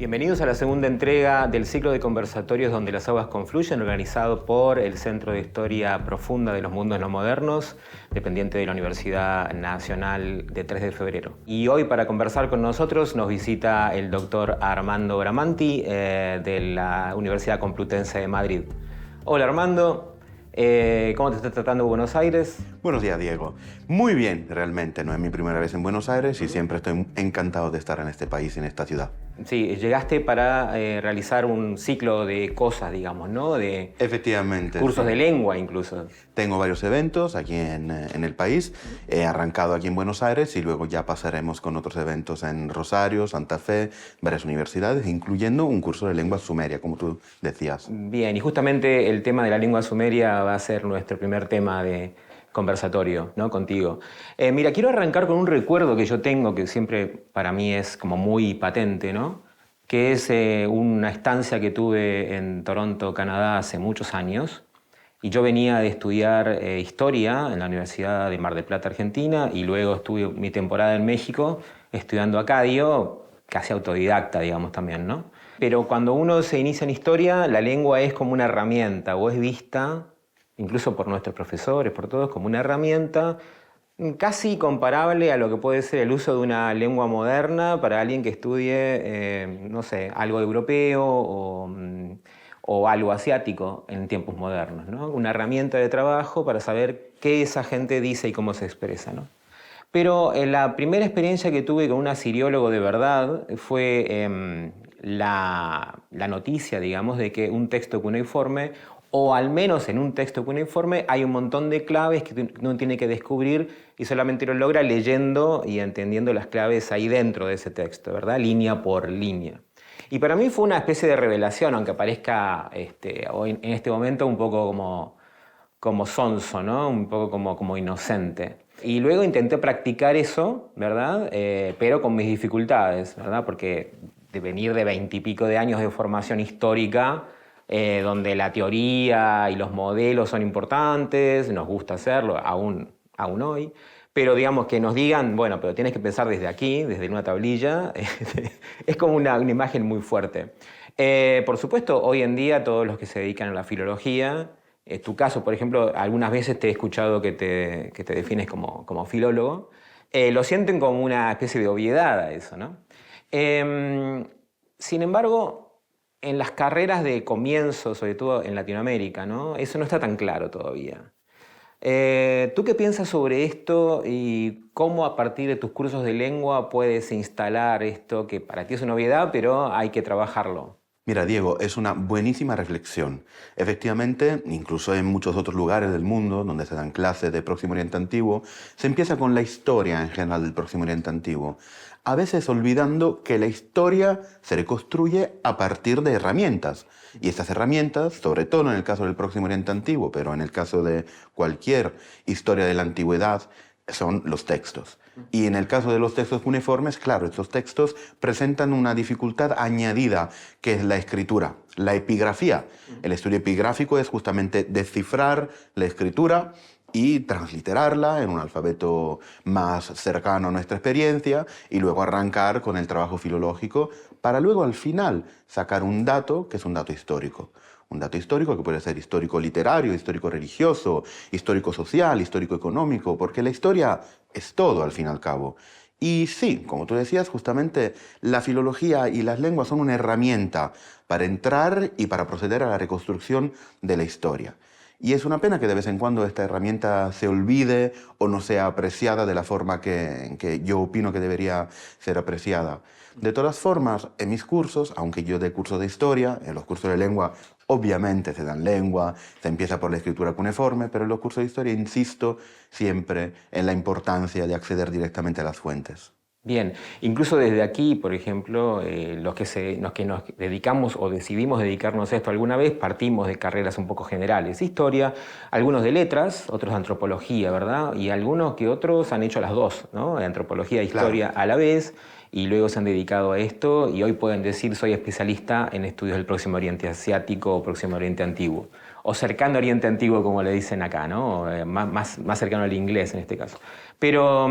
Bienvenidos a la segunda entrega del ciclo de conversatorios donde las aguas confluyen, organizado por el Centro de Historia Profunda de los Mundos No Modernos, dependiente de la Universidad Nacional de 3 de Febrero. Y hoy para conversar con nosotros nos visita el doctor Armando Bramanti de la Universidad Complutense de Madrid. Hola Armando, ¿cómo te está tratando Buenos Aires? Buenos días, Diego. Muy bien, realmente. No es mi primera vez en Buenos Aires y siempre estoy encantado de estar en este país y en esta ciudad. Sí, llegaste para realizar un ciclo de cosas, digamos, ¿no? De Efectivamente. cursos sí. de lengua incluso. Tengo varios eventos aquí en el país. He arrancado aquí en Buenos Aires y luego ya pasaremos con otros eventos en Rosario, Santa Fe, varias universidades, incluyendo un curso de lengua sumeria, como tú decías. Bien, y justamente el tema de la lengua sumeria va a ser nuestro primer tema de conversatorio, ¿no? Contigo. Mira, quiero arrancar con un recuerdo que yo tengo, que siempre para mí es como muy patente, ¿no? Que es una estancia que tuve en Toronto, Canadá, hace muchos años. Y yo venía de estudiar historia en la Universidad de Mar del Plata, Argentina, y luego estuve mi temporada en México estudiando acadio, casi autodidacta, digamos, también, ¿no? Pero cuando uno se inicia en historia, la lengua es como una herramienta, o es vista, incluso por nuestros profesores, por todos, como una herramienta casi comparable a lo que puede ser el uso de una lengua moderna para alguien que estudie, no sé, algo europeo o algo asiático en tiempos modernos, ¿no? Una herramienta de trabajo para saber qué esa gente dice y cómo se expresa, ¿no? Pero la primera experiencia que tuve con un asiriólogo de verdad fue la noticia, digamos, de que un texto cuneiforme, o al menos en un texto cuneiforme, hay un montón de claves que uno tiene que descubrir y solamente lo logra leyendo y entendiendo las claves ahí dentro de ese texto, ¿verdad? Línea por línea. Y para mí fue una especie de revelación, aunque parezca hoy, en este momento un poco como sonso, ¿no? Un poco como inocente. Y luego intenté practicar eso, ¿verdad? Pero con mis dificultades, ¿verdad? Porque de venir de 20 y pico de años de formación histórica, donde la teoría y los modelos son importantes, nos gusta hacerlo, aún hoy, pero digamos que nos digan, bueno, pero tienes que pensar desde aquí, desde una tablilla, es como una imagen muy fuerte. Por supuesto, hoy en día todos los que se dedican a la filología, en tu caso, por ejemplo, algunas veces te he escuchado que te defines como filólogo, lo sienten como una especie de obviedad a eso, ¿no? Sin embargo, en las carreras de comienzo, sobre todo en Latinoamérica, ¿no? Eso no está tan claro todavía. ¿Tú qué piensas sobre esto y cómo a partir de tus cursos de lengua puedes instalar esto que para ti es una obviedad, pero hay que trabajarlo? Mira, Diego, es una buenísima reflexión. Efectivamente, incluso en muchos otros lugares del mundo donde se dan clases de Próximo Oriente Antiguo, se empieza con la historia en general del Próximo Oriente Antiguo, a veces olvidando que la historia se reconstruye a partir de herramientas. Y estas herramientas, sobre todo en el caso del Próximo Oriente Antiguo, pero en el caso de cualquier historia de la antigüedad, son los textos. Y en el caso de los textos cuneiformes, claro, estos textos presentan una dificultad añadida, que es la escritura, la epigrafía. El estudio epigráfico es justamente descifrar la escritura y transliterarla en un alfabeto más cercano a nuestra experiencia y luego arrancar con el trabajo filológico para luego al final sacar un dato que es un dato histórico. Un dato histórico que puede ser histórico literario, histórico religioso, histórico social, histórico económico, porque la historia es todo al fin y al cabo. Y sí, como tú decías, justamente la filología y las lenguas son una herramienta para entrar y para proceder a la reconstrucción de la historia. Y es una pena que de vez en cuando esta herramienta se olvide o no sea apreciada de la forma que yo opino que debería ser apreciada. De todas formas, en mis cursos, aunque yo dé cursos de historia, en los cursos de lengua obviamente se dan lengua, se empieza por la escritura cuneiforme, pero en los cursos de historia insisto siempre en la importancia de acceder directamente a las fuentes. Bien, incluso desde aquí, por ejemplo, los que nos dedicamos o decidimos dedicarnos a esto alguna vez, partimos de carreras un poco generales, historia, algunos de letras, otros de antropología, ¿verdad? Y algunos que otros han hecho las dos, ¿no? Antropología e historia a la vez, y luego se han dedicado a esto, y hoy pueden decir soy especialista en estudios del Próximo Oriente Asiático o Próximo Oriente Antiguo, o cercano Oriente Antiguo, como le dicen acá, ¿no? Más cercano al inglés en este caso. Pero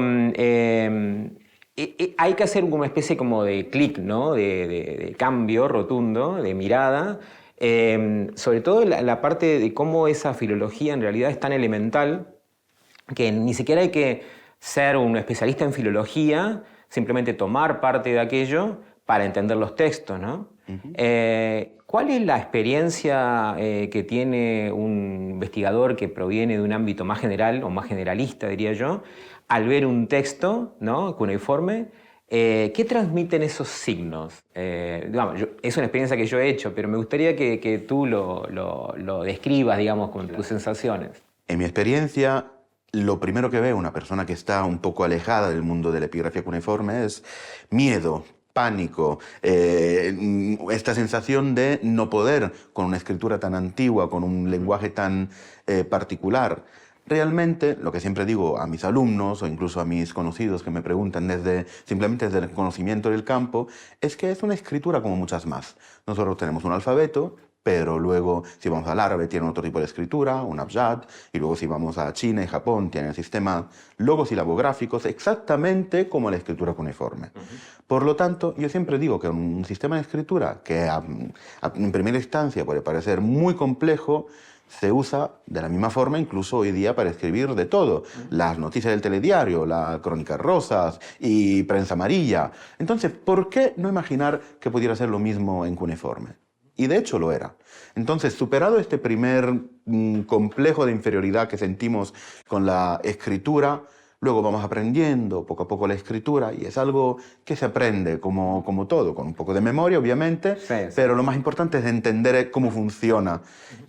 hay que hacer una especie como de clic, ¿no? De cambio rotundo, de mirada, sobre todo la parte de cómo esa filología en realidad es tan elemental que ni siquiera hay que ser un especialista en filología, simplemente tomar parte de aquello para entender los textos, ¿no? ¿Cuál es la experiencia que tiene un investigador que proviene de un ámbito más general o más generalista, diría yo, al ver un texto, ¿no? Cuneiforme? ¿Qué transmiten esos signos? Digamos, es una experiencia que yo he hecho, pero me gustaría que tú lo describas, digamos, con tus sensaciones. En mi experiencia, lo primero que ve una persona que está un poco alejada del mundo de la epigrafía cuneiforme es miedo, pánico, esta sensación de no poder con una escritura tan antigua, con un lenguaje tan particular. Realmente, lo que siempre digo a mis alumnos o incluso a mis conocidos que me preguntan simplemente desde el conocimiento del campo, es que es una escritura como muchas más. Nosotros tenemos un alfabeto, pero luego si vamos al árabe tiene otro tipo de escritura, un abjad, y luego si vamos a China y Japón tienen el sistema logosilabográficos exactamente como la escritura cuneiforme. Por lo tanto, yo siempre digo que un sistema de escritura que en primera instancia puede parecer muy complejo, se usa de la misma forma incluso hoy día para escribir de todo. Las noticias del telediario, las crónicas rosas y prensa amarilla. Entonces, ¿por qué no imaginar que pudiera ser lo mismo en cuneiforme? Y de hecho lo era. Entonces, superado este primer complejo de inferioridad que sentimos con la escritura, luego vamos aprendiendo poco a poco la escritura y es algo que se aprende como todo, con un poco de memoria obviamente, Sí. pero lo más importante es entender cómo funciona.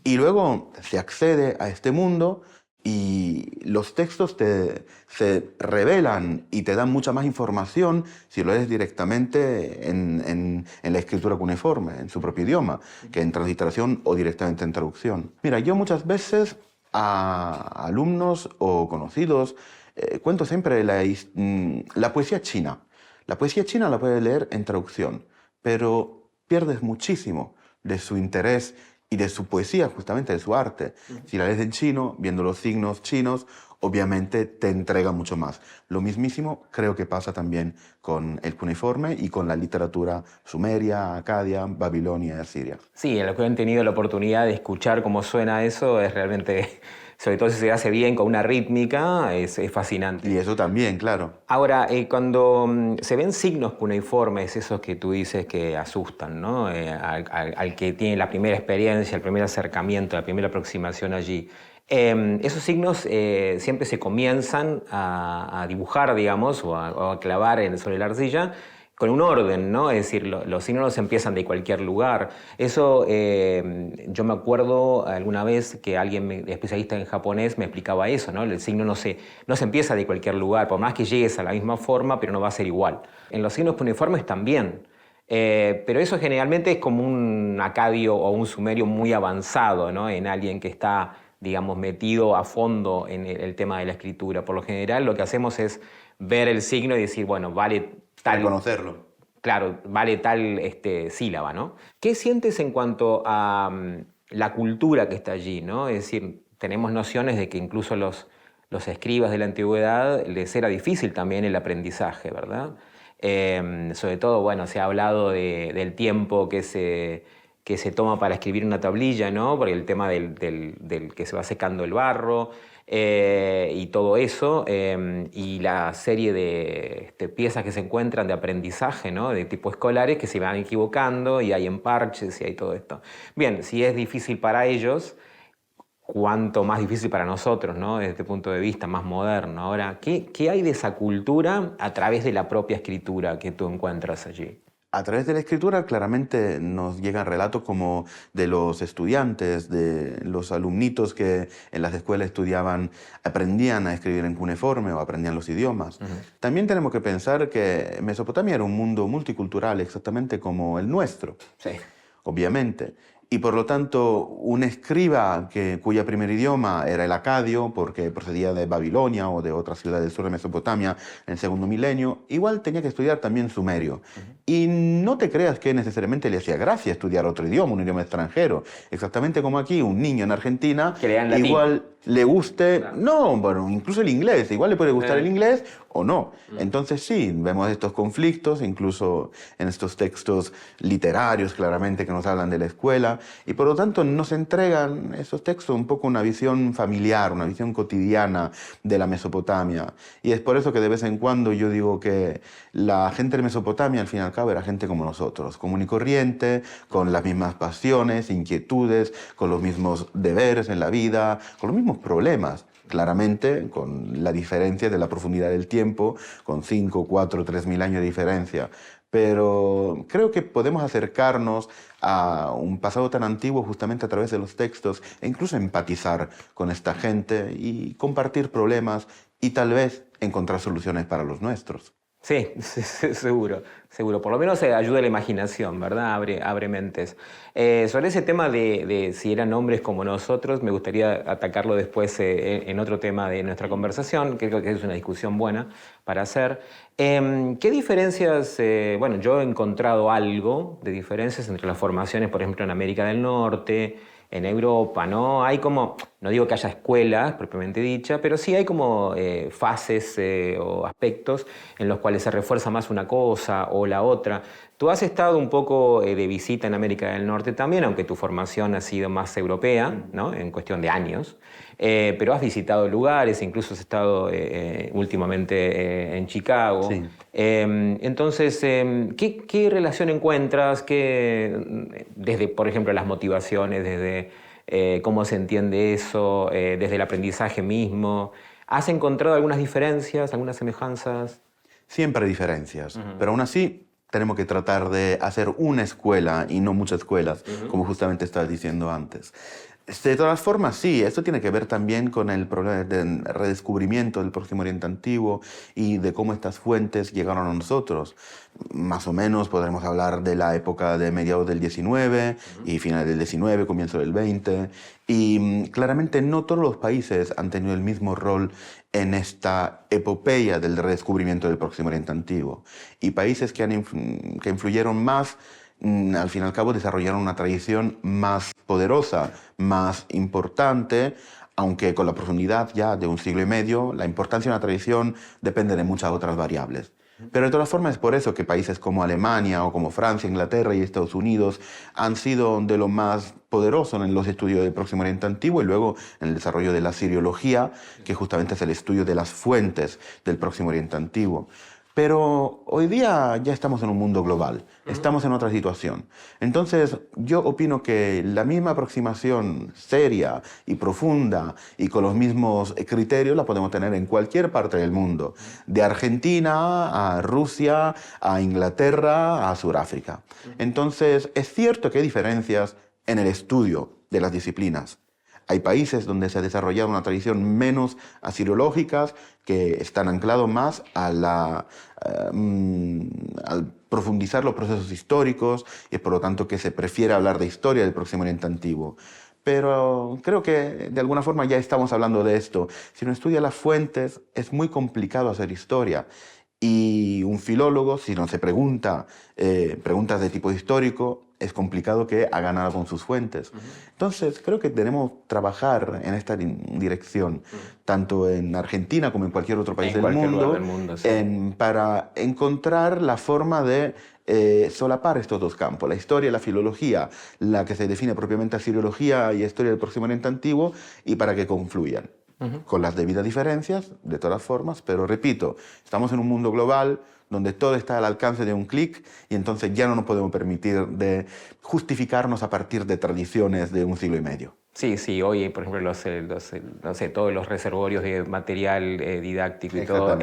Y luego se accede a este mundo y los textos se revelan y te dan mucha más información si lo lees directamente en la escritura cuneiforme, en su propio idioma, que en transliteración o directamente en traducción. Mira, yo muchas veces a alumnos o conocidos cuento siempre la poesía china. La poesía china la puedes leer en traducción, pero pierdes muchísimo de su interés y de su poesía, justamente de su arte. Si la lees en chino, viendo los signos chinos, obviamente te entrega mucho más. Lo mismísimo creo que pasa también con el cuneiforme y con la literatura sumeria, acadia, babilonia y asiria. Sí, en lo que han tenido la oportunidad de escuchar cómo suena eso es realmente, sobre todo si se hace bien con una rítmica, es fascinante. Y eso también, claro. Ahora, cuando se ven signos cuneiformes, esos que tú dices que asustan, ¿no? Al que tiene la primera experiencia, el primer acercamiento, la primera aproximación allí, esos signos siempre se comienzan a dibujar, digamos, o a clavar sobre la arcilla con un orden, ¿no? Es decir, los signos no se empiezan de cualquier lugar. Eso, yo me acuerdo alguna vez que alguien especialista en japonés me explicaba eso, ¿no? El signo no se empieza de cualquier lugar, por más que llegues a la misma forma, pero no va a ser igual. En los signos cuneiformes también. Pero eso generalmente es como un acadio o un sumerio muy avanzado, ¿no? En alguien que está, digamos, metido a fondo en el tema de la escritura. Por lo general, lo que hacemos es ver el signo y decir, bueno, vale tal... Reconocerlo. Claro, vale tal sílaba, ¿no? ¿Qué sientes en cuanto a la cultura que está allí, ¿no? Es decir, tenemos nociones de que incluso los escribas de la antigüedad les era difícil también el aprendizaje, ¿verdad? Sobre todo, bueno, se ha hablado del tiempo que se toma para escribir una tablilla, ¿no? Por el tema del que se va secando el barro y todo eso, y la serie de piezas que se encuentran de aprendizaje, ¿no? De tipo escolares que se van equivocando y hay emparches y hay todo esto. Bien, si es difícil para ellos, cuánto más difícil para nosotros, ¿no? Desde este punto de vista más moderno. Ahora, ¿qué hay de esa cultura a través de la propia escritura que tú encuentras allí? A través de la escritura claramente nos llegan relatos como de los estudiantes, de los alumnitos que en las escuelas estudiaban, aprendían a escribir en cuneiforme o aprendían los idiomas. También tenemos que pensar que Mesopotamia era un mundo multicultural exactamente como el nuestro, Sí. obviamente. Y por lo tanto, un escriba cuya primer idioma era el acadio, porque procedía de Babilonia o de otra ciudad del sur de Mesopotamia en el segundo milenio, igual tenía que estudiar también sumerio. Y no te creas que necesariamente le hacía gracia estudiar otro idioma, un idioma extranjero. Exactamente como aquí, un niño en Argentina, Que lean latín. igual le guste, Claro. no, bueno, incluso el inglés, igual le puede gustar el inglés o no. Mm. Entonces sí, vemos estos conflictos, incluso en estos textos literarios claramente que nos hablan de la escuela, y por lo tanto nos entregan esos textos un poco una visión familiar, una visión cotidiana de la Mesopotamia. Y es por eso que de vez en cuando yo digo que la gente de Mesopotamia, al fin y al cabo, era gente como nosotros, común y corriente, con las mismas pasiones, inquietudes, con los mismos deberes en la vida, con los mismos problemas. Claramente, con la diferencia de la profundidad del tiempo, con 5, 4, 3.000 años de diferencia. Pero creo que podemos acercarnos a un pasado tan antiguo justamente a través de los textos e incluso empatizar con esta gente y compartir problemas y tal vez encontrar soluciones para los nuestros. Sí, seguro, seguro. Por lo menos ayuda a la imaginación, ¿verdad? Abre mentes. Sobre ese tema de si eran hombres como nosotros, me gustaría atacarlo después en otro tema de nuestra conversación, que creo que es una discusión buena para hacer. ¿Qué diferencias? Bueno, yo he encontrado algo de diferencias entre las formaciones, por ejemplo, en América del Norte, en Europa, ¿no? Hay como, no digo que haya escuelas propiamente dicha, pero sí hay como fases o aspectos en los cuales se refuerza más una cosa o la otra. Tú has estado un poco de visita en América del Norte también, aunque tu formación ha sido más europea, ¿no? En cuestión de años, pero has visitado lugares, incluso has estado últimamente en Chicago. Sí. Entonces, ¿qué relación encuentras desde, por ejemplo, las motivaciones, desde cómo se entiende eso, desde el aprendizaje mismo? ¿Has encontrado algunas diferencias, algunas semejanzas? Siempre hay diferencias, pero aún así tenemos que tratar de hacer una escuela y no muchas escuelas, como justamente estabas diciendo antes. De todas formas, sí, esto tiene que ver también con el problema del redescubrimiento del Próximo Oriente Antiguo y de cómo estas fuentes llegaron a nosotros. Más o menos podremos hablar de la época de mediados del 19 y finales del 19, comienzo del 20. Y claramente no todos los países han tenido el mismo rol en esta epopeya del redescubrimiento del Próximo Oriente Antiguo. Y países que influyeron más al fin y al cabo desarrollaron una tradición más poderosa, más importante, aunque con la profundidad ya de un siglo y medio, la importancia de una tradición depende de muchas otras variables. Pero de todas formas es por eso que países como Alemania o como Francia, Inglaterra y Estados Unidos han sido de lo más poderoso en los estudios del Próximo Oriente Antiguo y luego en el desarrollo de la siriología, que justamente es el estudio de las fuentes del Próximo Oriente Antiguo. Pero hoy día ya estamos en un mundo global, estamos en otra situación. Entonces yo opino que la misma aproximación seria y profunda y con los mismos criterios la podemos tener en cualquier parte del mundo, de Argentina a Rusia, a Inglaterra, a Sudáfrica. Entonces es cierto que hay diferencias en el estudio de las disciplinas. Hay países donde se ha desarrollado una tradición menos asiriológica, que están anclados más al profundizar los procesos históricos y es por lo tanto que se prefiere hablar de historia del Próximo Oriente Antiguo. Pero creo que de alguna forma ya estamos hablando de esto. Si uno estudia las fuentes, es muy complicado hacer historia. Y un filólogo, si no se pregunta preguntas de tipo histórico, es complicado que haga nada con sus fuentes. Entonces, creo que tenemos que trabajar en esta dirección, tanto en Argentina como en cualquier otro país En del cualquier mundo, lugar del mundo, sí. para encontrar la forma de solapar estos dos campos, la historia y la filología, la que se define propiamente a siriología y historia del Próximo Oriente Antiguo, y para que confluyan. Con las debidas diferencias, de todas formas, pero repito, estamos en un mundo global donde todo está al alcance de un clic y entonces ya no nos podemos permitir de justificarnos a partir de tradiciones de un siglo y medio. Sí, sí, hoy, por ejemplo, no sé, todos los reservorios de material didáctico y todo,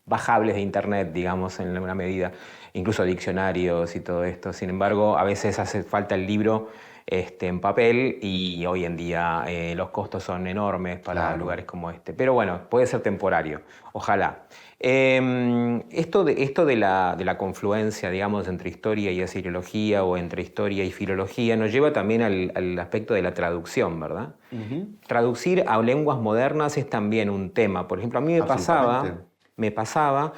bajables de internet, digamos, en alguna medida, incluso diccionarios y todo esto. Sin embargo, a veces hace falta el libro en papel y hoy en día los costos son enormes para lugares como este. Pero bueno, puede ser temporario, ojalá. Esto de la confluencia, digamos, entre historia y asiriología o entre historia y filología nos lleva también al aspecto de la traducción, ¿verdad? Traducir a lenguas modernas es también un tema. Por ejemplo, a mí me pasaba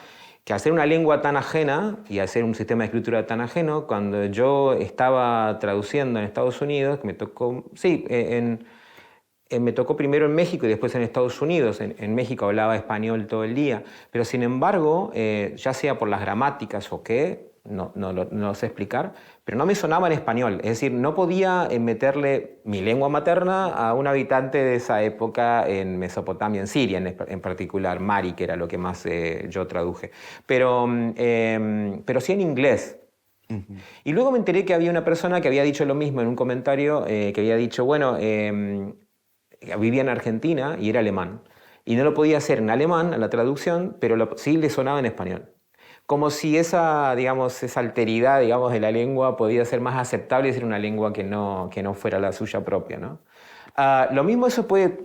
que al ser una lengua tan ajena y al ser un sistema de escritura tan ajeno, cuando yo estaba traduciendo en Estados Unidos, que me tocó, sí, me tocó primero en México y después en Estados Unidos. En México hablaba español todo el día, pero sin embargo, ya sea por las gramáticas o qué, no sé explicar, pero no me sonaba en español. Es decir, no podía meterle mi lengua materna a un habitante de esa época en Mesopotamia, en Siria en particular, Mari, que era lo que más yo traduje. Pero sí en inglés. Y luego me enteré que había una persona que había dicho lo mismo en un comentario, que había dicho, bueno, vivía en Argentina y era alemán. Y no lo podía hacer en alemán, a la traducción, pero sí le sonaba en español. Como si esa, digamos, esa alteridad, digamos, de la lengua podía ser más aceptable decir una lengua que no fuera la suya propia, ¿no? Lo mismo eso puede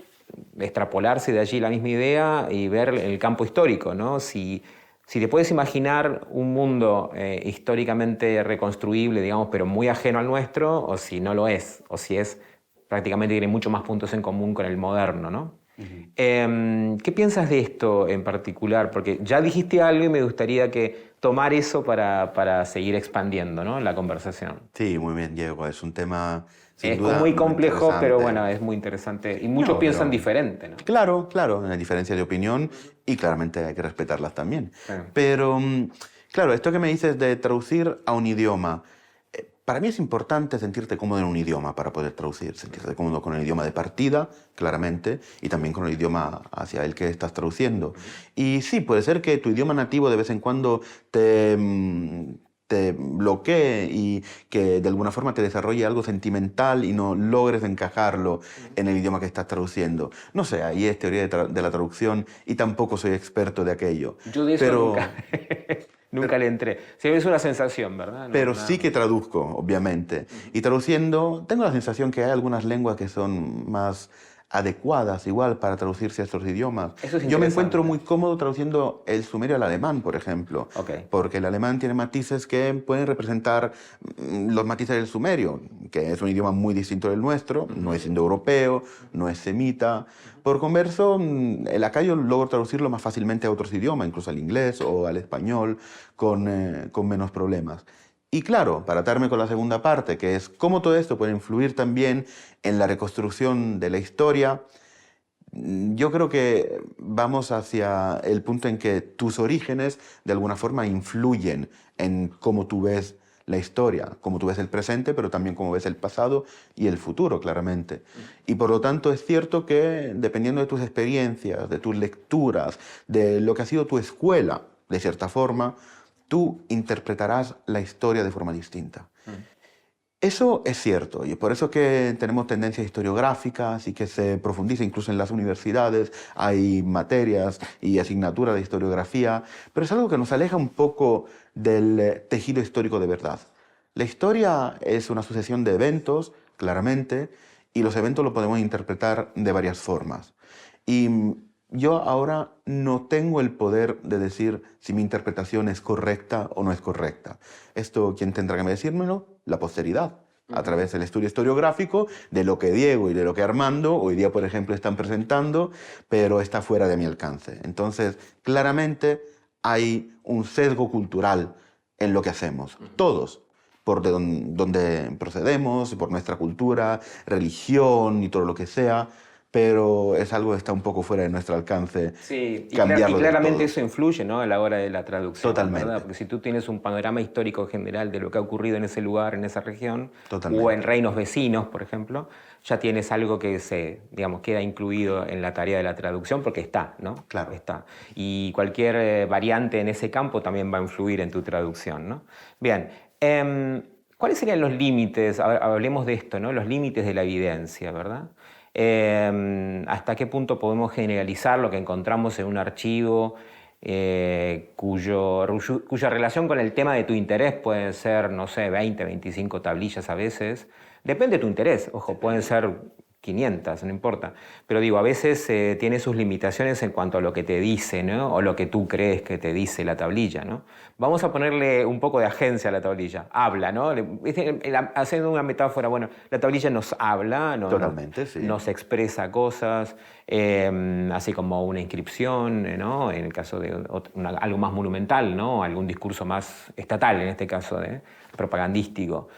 extrapolarse de allí la misma idea y ver el campo histórico, ¿no? Si te puedes imaginar un mundo históricamente reconstruible, digamos, pero muy ajeno al nuestro, o si no lo es, o si es prácticamente tiene muchos más puntos en común con el moderno, ¿no? ¿Qué piensas de esto en particular? Porque ya dijiste algo y me gustaría que tomar eso para seguir expandiendo, ¿no?, la conversación. Sí, muy bien, Diego. Es un tema sin Es duda muy complejo, pero interesante. bueno, es muy interesante. Y muchos No, piensan pero diferente, ¿no? claro, claro, hay diferencia de opinión y claramente hay que respetarlas también. Claro. Pero, claro, esto que me dices de traducir a un idioma, para mí es importante sentirte cómodo en un idioma para poder traducir, sentirte cómodo con el idioma de partida, claramente, y también con el idioma hacia el que estás traduciendo. Y sí, puede ser que tu idioma nativo de vez en cuando te bloquee y que de alguna forma te desarrolle algo sentimental y no logres encajarlo en el idioma que estás traduciendo. No sé, ahí es teoría de la traducción y tampoco soy experto de aquello. Yo de eso Pero, nunca, nunca le entré. Sí, es una sensación, ¿verdad? No, pero nada sí más. que traduzco, obviamente. Y traduciendo, tengo la sensación que hay algunas lenguas que son más adecuadas igual para traducirse a estos idiomas. Eso es Yo me encuentro interesante. muy cómodo traduciendo el sumerio al alemán, por ejemplo, Ok. porque el alemán tiene matices que pueden representar los matices del sumerio, que es un idioma muy distinto del nuestro, no es indoeuropeo, no es semita. Por converso, el acayo logro traducirlo más fácilmente a otros idiomas, incluso al inglés o al español, con menos problemas. Y claro, para atarme con la segunda parte, que es cómo todo esto puede influir también en la reconstrucción de la historia, yo creo que vamos hacia el punto en que tus orígenes de alguna forma influyen en cómo tú ves la historia, cómo tú ves el presente, pero también cómo ves el pasado y el futuro, claramente. Y por lo tanto es cierto que dependiendo de tus experiencias, de tus lecturas, de lo que ha sido tu escuela, de cierta forma, tú interpretarás la historia de forma distinta. Eso es cierto, y es por eso que tenemos tendencias historiográficas y que se profundiza incluso en las universidades, hay materias y asignaturas de historiografía, pero es algo que nos aleja un poco del tejido histórico de verdad. La historia es una sucesión de eventos, claramente, y los eventos los podemos interpretar de varias formas. Y yo ahora no tengo el poder de decir si mi interpretación es correcta o no es correcta. Esto, ¿quién tendrá que decírmelo? La posteridad, a través del estudio historiográfico de lo que Diego y de lo que Armando hoy día, por ejemplo, están presentando, pero está fuera de mi alcance. Entonces, claramente hay un sesgo cultural en lo que hacemos, todos, por de donde procedemos, por nuestra cultura, religión y todo lo que sea, pero es algo que está un poco fuera de nuestro alcance Sí, y cambiarlo del claramente todo. eso influye, ¿no?, a la hora de la traducción, Totalmente, ¿verdad? Porque si tú tienes un panorama histórico general de lo que ha ocurrido en ese lugar, en esa región, o en totalmente. reinos vecinos, por ejemplo, ya tienes algo que digamos, queda incluido en la tarea de la traducción porque está, ¿no? Claro. Está. Y cualquier variante en ese campo también va a influir en tu traducción, ¿no? Bien, ¿cuáles serían los límites? Hablemos de esto, ¿no? Los límites de la evidencia, ¿verdad? ¿Hasta qué punto podemos generalizar lo que encontramos en un archivo cuya relación con el tema de tu interés pueden ser, no sé, 20, 25 tablillas a veces? Depende de tu interés, ojo, pueden ser 500, no importa. Pero digo, a veces tiene sus limitaciones en cuanto a lo que te dice, ¿no?, o lo que tú crees que te dice la tablilla, ¿no? Vamos a ponerle un poco de agencia a la tablilla. Habla, ¿no? Haciendo una metáfora, bueno, la tablilla nos habla, Totalmente, sí. nos expresa cosas, así como una inscripción, ¿no?, en el caso de algo más monumental, ¿no?, algún discurso más estatal, en este caso, propagandístico.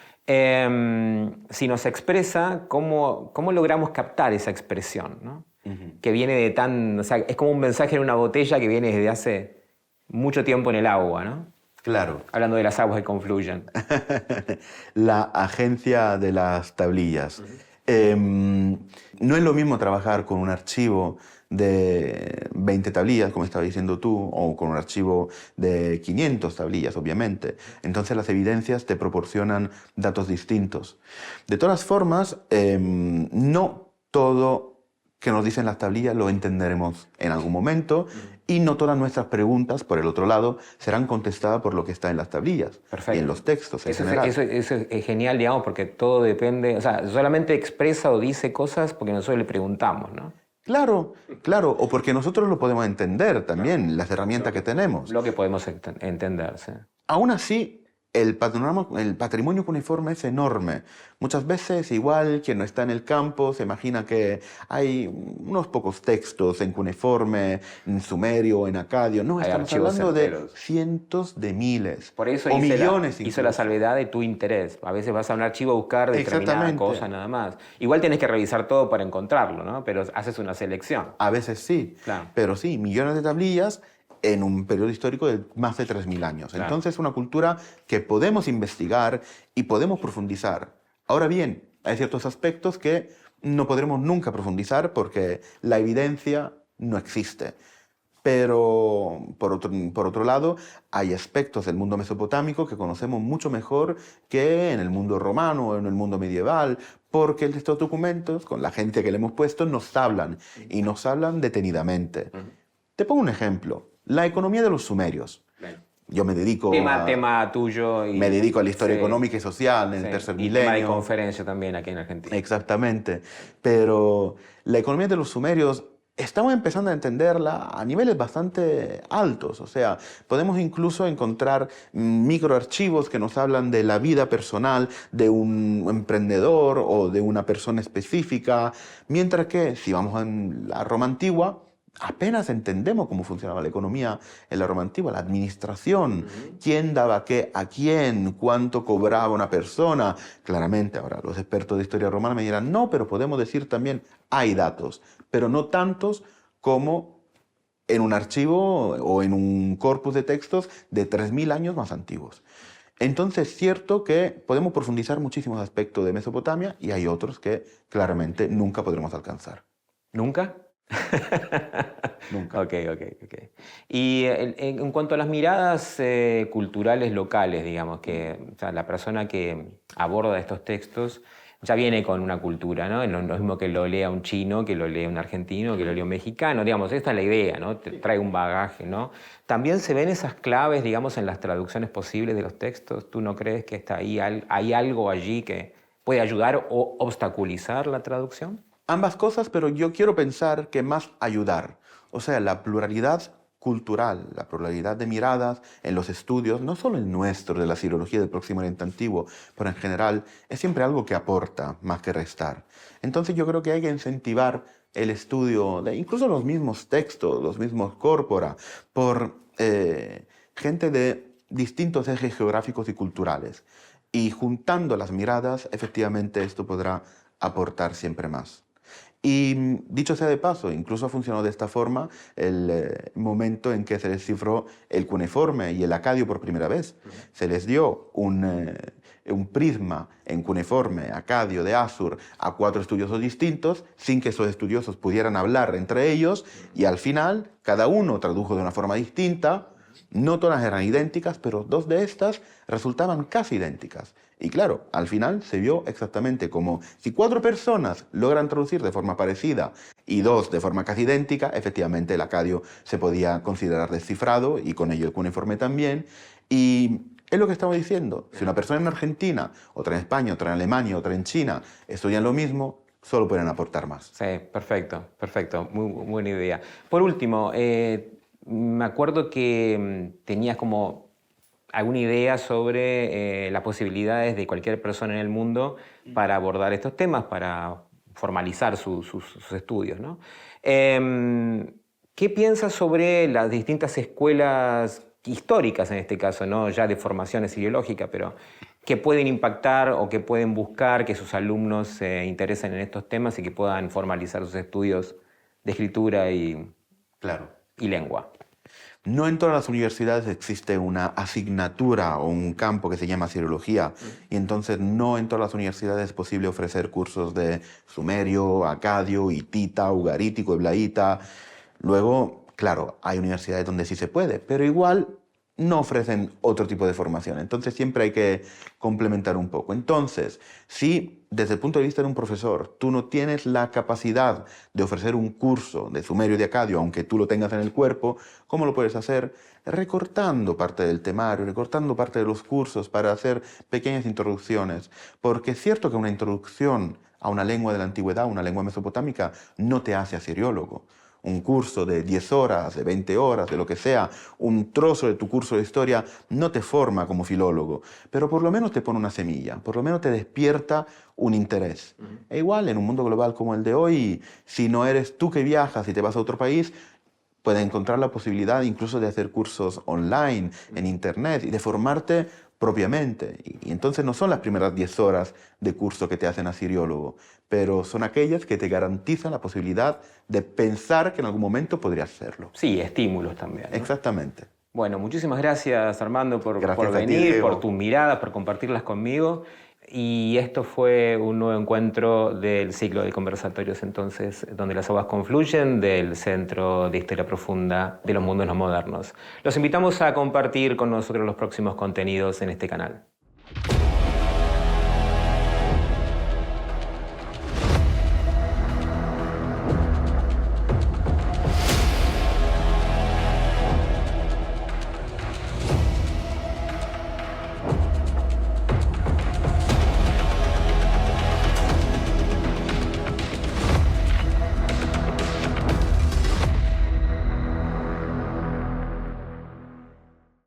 Si nos expresa, ¿cómo logramos captar esa expresión, ¿no? Que viene de tan... O sea, es como un mensaje en una botella que viene desde hace mucho tiempo en el agua, ¿no? Claro. Hablando de las aguas que confluyen. La agencia de las tablillas. No es lo mismo trabajar con un archivo de 20 tablillas, como estaba diciendo tú, o con un archivo de 500 tablillas, obviamente. Entonces las evidencias te proporcionan datos distintos. De todas formas, no todo que nos dicen las tablillas lo entenderemos en algún momento y no todas nuestras preguntas, por el otro lado, serán contestadas por lo que está en las tablillas. Perfecto. Y en los textos en Eso general. eso es genial, digamos, porque todo depende... O sea, solamente expresa o dice cosas porque nosotros le preguntamos, ¿no? Claro, claro, o porque nosotros lo podemos entender también, las herramientas que tenemos. Lo que podemos entender, sí. Aún así, el patrimonio cuneiforme es enorme. Muchas veces, igual, quien no está en el campo se imagina que hay unos pocos textos en cuneiforme, en sumerio, en acadio. No, Hay estamos archivos hablando enteros. de cientos de miles. Por eso o hice millones hizo la incluso. salvedad de tu interés. A veces vas a un archivo a buscar determinada Exactamente. cosa nada más. Igual tienes que revisar todo para encontrarlo, ¿no? Pero haces una selección. A veces sí, Claro. pero sí, millones de tablillas en un periodo histórico de más de 3.000 años. Claro. Entonces es una cultura que podemos investigar y podemos profundizar. Ahora bien, hay ciertos aspectos que no podremos nunca profundizar porque la evidencia no existe. Pero, por otro lado, hay aspectos del mundo mesopotámico que conocemos mucho mejor que en el mundo romano o en el mundo medieval, porque estos documentos, con la gente que le hemos puesto, nos hablan, y nos hablan detenidamente. Te pongo un ejemplo. La economía de los sumerios. Bien. Yo me dedico Tema tuyo. Y, me dedico a la historia sí, económica y social en sí. el tercer Y tema de milenio. conferencia también aquí en Argentina. Exactamente. Pero la economía de los sumerios estamos empezando a entenderla a niveles bastante altos. O sea, podemos incluso encontrar microarchivos que nos hablan de la vida personal de un emprendedor o de una persona específica. Mientras que si vamos a la Roma antigua, apenas entendemos cómo funcionaba la economía en la Roma antigua, la administración, quién daba qué a quién, cuánto cobraba una persona. Claramente, ahora los expertos de historia romana me dirán, no, pero podemos decir también, hay datos, pero no tantos como en un archivo o en un corpus de textos de 3.000 años más antiguos. Entonces, es cierto que podemos profundizar muchísimos aspectos de Mesopotamia y hay otros que claramente nunca podremos alcanzar. ¿Nunca? Nunca. Ok. Y en cuanto a las miradas culturales locales, digamos, que o sea, la persona que aborda estos textos ya viene con una cultura, ¿no? No es lo mismo que lo lea un chino, que lo lea un argentino, que lo lea un mexicano, digamos, esta es la idea, ¿no? Te trae un bagaje, ¿no? También se ven esas claves, digamos, en las traducciones posibles de los textos. ¿Tú no crees que está ahí, hay algo allí que puede ayudar o obstaculizar la traducción? Ambas cosas, pero yo quiero pensar que más ayudar. O sea, la pluralidad cultural, la pluralidad de miradas en los estudios, no solo el nuestro de la filología del Próximo Oriente Antiguo, pero en general, es siempre algo que aporta más que restar. Entonces yo creo que hay que incentivar el estudio de incluso los mismos textos, los mismos corpora, por gente de distintos ejes geográficos y culturales. Y juntando las miradas, efectivamente esto podrá aportar siempre más. Y dicho sea de paso, incluso ha funcionado de esta forma el momento en que se descifró el cuneiforme y el acadio por primera vez. Se les dio un prisma en cuneiforme, acadio, de Assur, a 4 estudiosos distintos, sin que esos estudiosos pudieran hablar entre ellos, y al final cada uno tradujo de una forma distinta. No todas eran idénticas, pero 2 de estas resultaban casi idénticas. Y claro, al final se vio exactamente como si 4 personas logran traducir de forma parecida y 2 de forma casi idéntica, efectivamente el acadio se podía considerar descifrado y con ello el cuneiforme también. Y es lo que estamos diciendo. Si una persona en Argentina, otra en España, otra en Alemania, otra en China estudian lo mismo, solo pueden aportar más. Sí, perfecto. Muy buena idea. Por último, me acuerdo que tenías como alguna idea sobre las posibilidades de cualquier persona en el mundo para abordar estos temas, para formalizar sus estudios, ¿no? ¿Qué piensas sobre las distintas escuelas históricas, en este caso, no ya de formación ideológica, pero que pueden impactar o que pueden buscar que sus alumnos se interesen en estos temas y que puedan formalizar sus estudios de escritura Claro. y lengua. No en todas las universidades existe una asignatura o un campo que se llama Asiriología, y entonces no en todas las universidades es posible ofrecer cursos de sumerio, acadio, hitita, ugarítico, heblaíta. Luego, claro, hay universidades donde sí se puede, pero igual no ofrecen otro tipo de formación. Entonces siempre hay que complementar un poco. Entonces, si desde el punto de vista de un profesor tú no tienes la capacidad de ofrecer un curso de sumerio y de acadio, aunque tú lo tengas en el cuerpo, ¿cómo lo puedes hacer? Recortando parte del temario, recortando parte de los cursos para hacer pequeñas introducciones. Porque es cierto que una introducción a una lengua de la antigüedad, una lengua mesopotámica, no te hace asiriólogo. Un curso de 10 horas, de 20 horas, de lo que sea, un trozo de tu curso de historia no te forma como filólogo, pero por lo menos te pone una semilla, por lo menos te despierta un interés. E igual, en un mundo global como el de hoy, si no eres tú que viajas y te vas a otro país, puedes encontrar la posibilidad incluso de hacer cursos online, en internet, y de formarte propiamente. Y entonces no son las primeras 10 horas de curso que te hacen asiriólogo, pero son aquellas que te garantizan la posibilidad de pensar que en algún momento podrías hacerlo. Sí, estímulos también, ¿no? Exactamente. Bueno, muchísimas gracias, Armando, por Gracias a ti, venir, Diego. por tus miradas, por compartirlas conmigo. Y esto fue un nuevo encuentro del ciclo de conversatorios, entonces, donde las aguas confluyen, del Centro de Historia Profunda de los Mundos No Modernos. Los invitamos a compartir con nosotros los próximos contenidos en este canal.